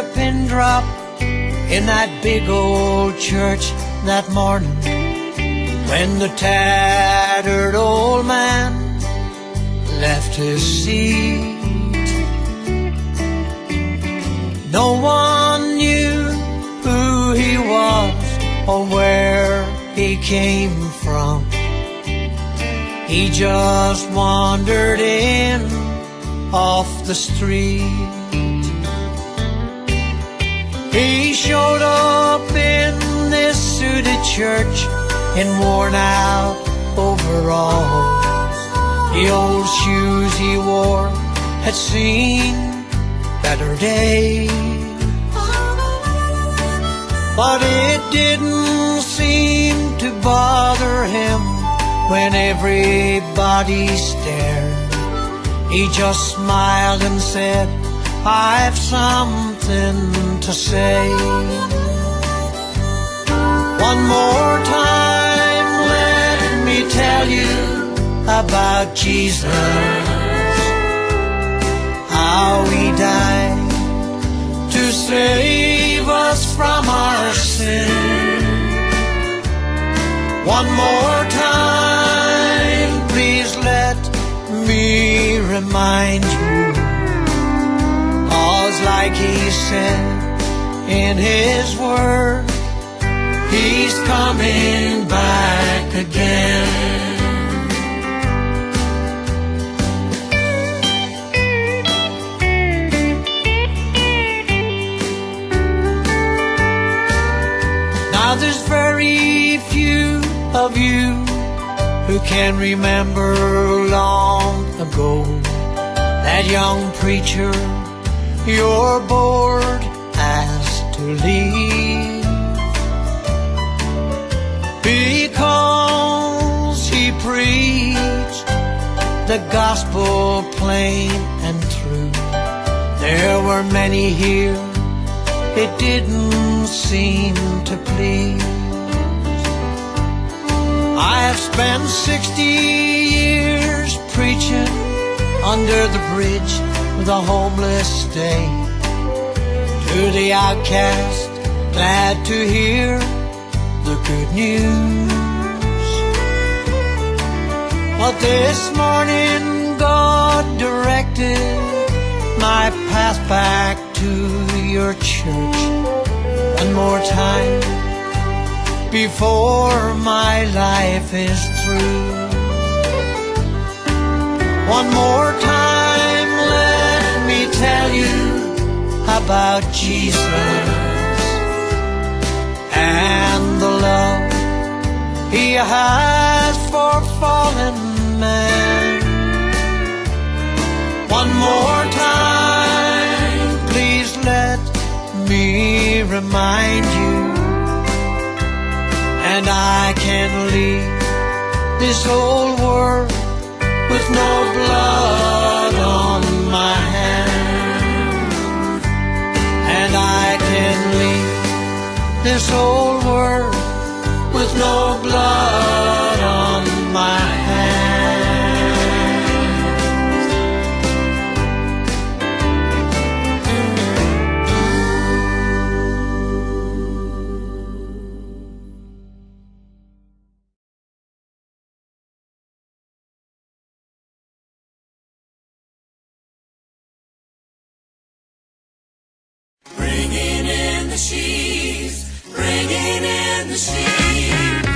a pin drop in that big old church that morning, when the tattered old man left his seat. No one knew who he was or where he came from. He just wandered in off the street. He showed up in this suited church in worn out overalls. The old shoes he wore had seen better days, but it didn't seem to bother him when everybody stared. He just smiled and said, "I've something to say." One more time, let me tell you about Jesus, how he died to save us from our sin. One more time, please let me remind you, 'cause like he said in his word, he's coming back again. Now there's very few of you who can remember long ago that young preacher your board asked to leave, because he preached the gospel plain and true. There were many here it didn't seem to please. I have spent 60 years preaching under the bridge with the homeless stay, to the outcast glad to hear the good news. But this morning God directed my path back to your church one more time before my life is through. One more time, let me tell you about Jesus and the love he has for fallen man. One more time, please let me remind you, and I can leave this old world with no blood on my hand. And I can leave this old world with no blood on my hand. Bringing in the sheaves, bringing in the sheaves.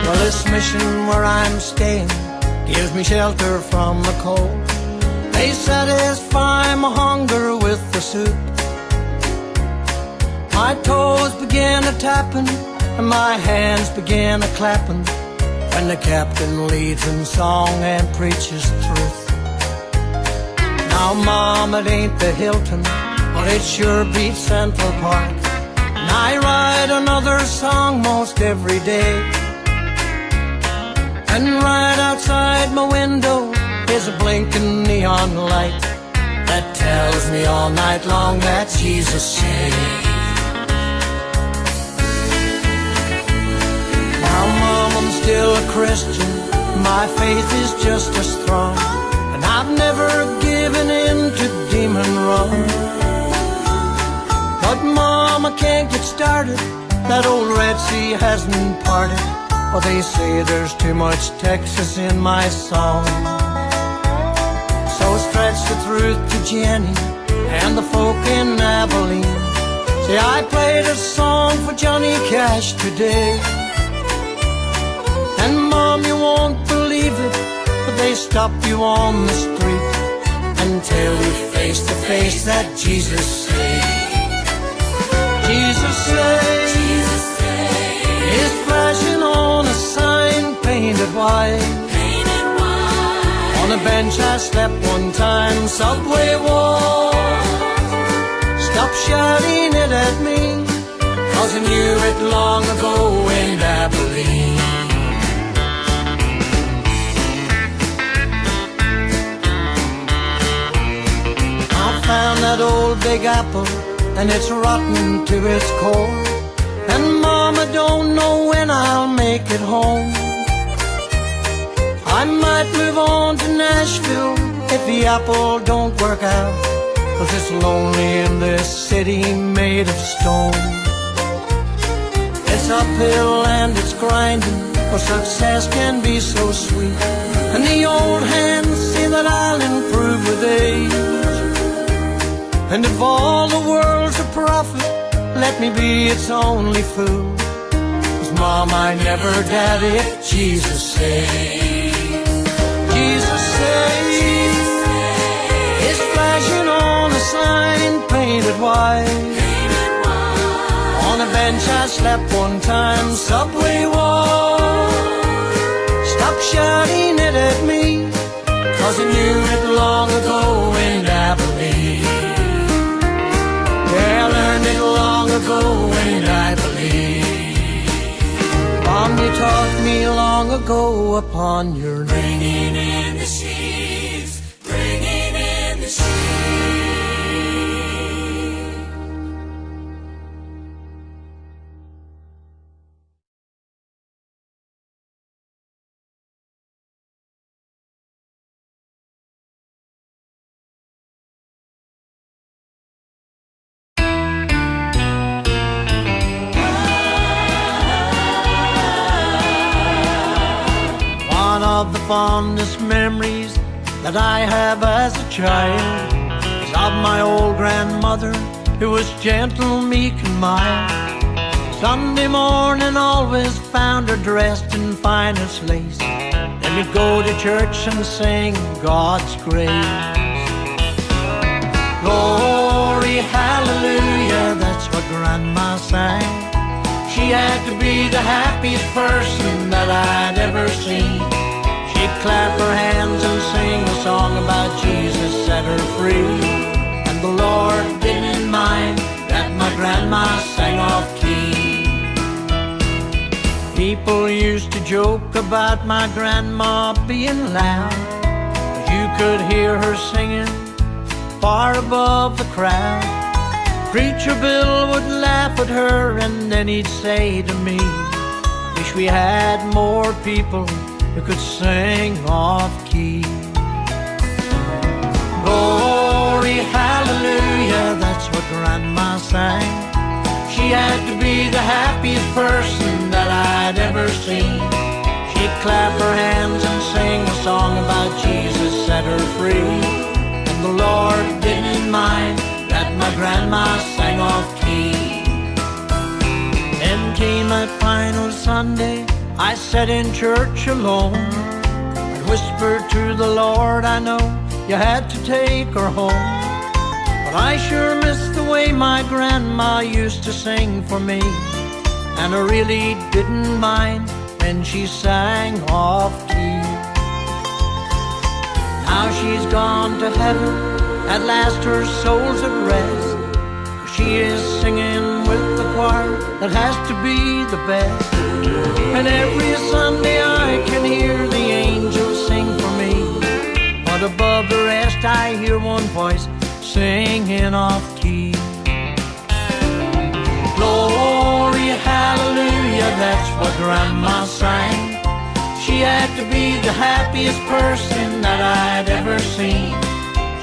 Well, this mission where I'm staying gives me shelter from the cold. They satisfy my hunger with the soup. My toes begin a tapping and my hands begin a clapping when the captain leads in song and preaches truth. Now, Mom, it ain't the Hilton, but it sure beats Central Park. And I write another song most every day. And right outside my window is a blinking neon light that tells me all night long that Jesus saved. Now, Mom, I'm still a Christian, my faith is just as strong, and I I've never given in to demon run. But Mom, I can't get started. That old Red Sea hasn't parted. Oh, they say there's too much Texas in my song. So stretch the truth to Jenny and the folk in Abilene. See, I played a song for Johnny Cash today. And Mom, you won't believe it, but they stop you on the street and tell you face to face that Jesus saved. Jesus saved, Jesus saved, is flashing on a sign painted white. Painted white. On a bench I slept one time, subway walk. Stop shouting it at me, 'cause I knew it long ago in Abilene. I found that old Big Apple, and it's rotten to its core. And Mama, don't know when I'll make it home. I might move on to Nashville if the apple don't work out, 'cause it's lonely in this city made of stone. It's uphill and it's grinding, but success can be so sweet. And the old hands say that I'll improve with age. And if all the world's a prophet, let me be its only fool. 'Cause Mom, I never doubt if Jesus saved. Jesus saved, is flashing on a sign painted white. On a bench I slept one time, subway walk. Stop shouting it at me, 'cause I knew it long ago in Abilene. Yeah, I learned it long ago in Abilene. Mom, you taught me long ago upon your knee. Bringing in the sheaves, bringing in the sheaves. One of the fondest memories that I have as a child is of my old grandmother, who was gentle, meek, and mild. Sunday morning always found her dressed in finest lace. Then we'd go to church and sing God's grace. Glory, hallelujah, that's what Grandma sang. She had to be the happiest person that I'd ever seen. She'd clap her hands and sing a song about Jesus set her free. And the Lord didn't mind that my grandma sang off key. People used to joke about my grandma being loud, but you could hear her singing far above the crowd. Preacher Bill would laugh at her and then he'd say to me, wish we had more people who could sing off key. Glory, hallelujah, that's what Grandma sang. She had to be the happiest person that I'd ever seen. She'd clap her hands and sing a song about Jesus set her free. And the Lord didn't mind that my grandma sang off key. Then came that final Sunday, I sat in church alone and whispered to the Lord, I know you had to take her home, but I sure miss the way my grandma used to sing for me. And I really didn't mind when she sang off key. Now she's gone to heaven, at last her soul's at rest. She is singing with the choir that has to be the best. And every Sunday I can hear the angels sing for me, but above the rest I hear one voice singing off key. Glory, hallelujah, that's what Grandma sang. She had to to be the happiest person that I'd ever seen.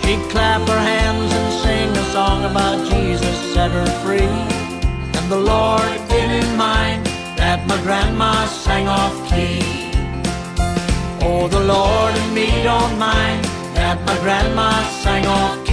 She'd clap her hands and sing a song about Jesus set her free. And the Lord didn't mind that my grandma sang off key. Oh, the Lord and me don't mind that my grandma sang off key.